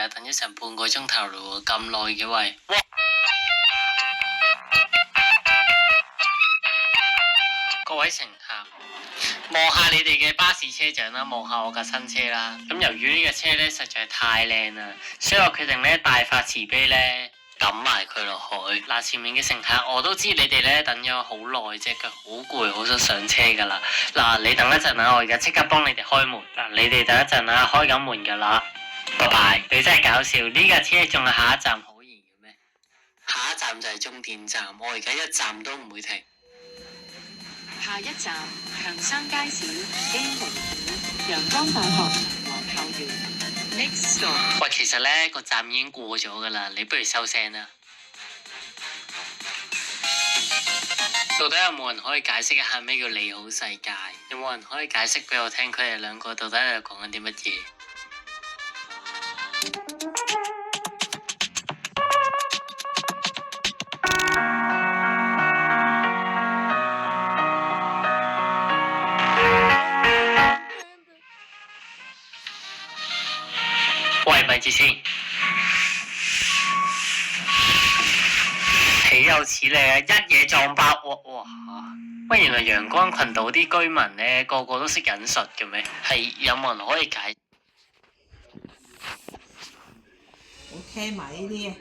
㗎，等咗成半個鐘頭咯喎，咁耐嘅喂！哇！各位乘客，望下你哋嘅巴士車長啦，望下我架新車啦。咁由於呢架車咧實在太靚啦，所以我決定咧大發慈悲咧抌埋佢落海。嗱，前面嘅乘客我都知你哋咧等咗好耐，隻腳好攰，好想上車噶啦。嗱，你等一陣啊，我而家即刻幫你哋開門。嗱，你哋等一陣啊，開緊門噶啦。拜拜！你真係搞笑，呢架車仲係下一站可言嘅咩？下一站就係終點站，我而家一站都唔會停。下一站強生街市 A 號館陽光大學黃校園 Next stop。喂，其實咧個站已經過咗噶啦，你不如收聲啦。到底有冇人可以解釋一下咩叫你好世界？有冇人可以解釋俾我聽，佢哋兩個到底喺度講緊啲乜嘢？喂，咪住先，豈有此理啊！一嘢撞爆，哇！喂，原來陽光群島啲居民咧個個都識忍術嘅咩？係有冇人可以解？我聽埋呢啲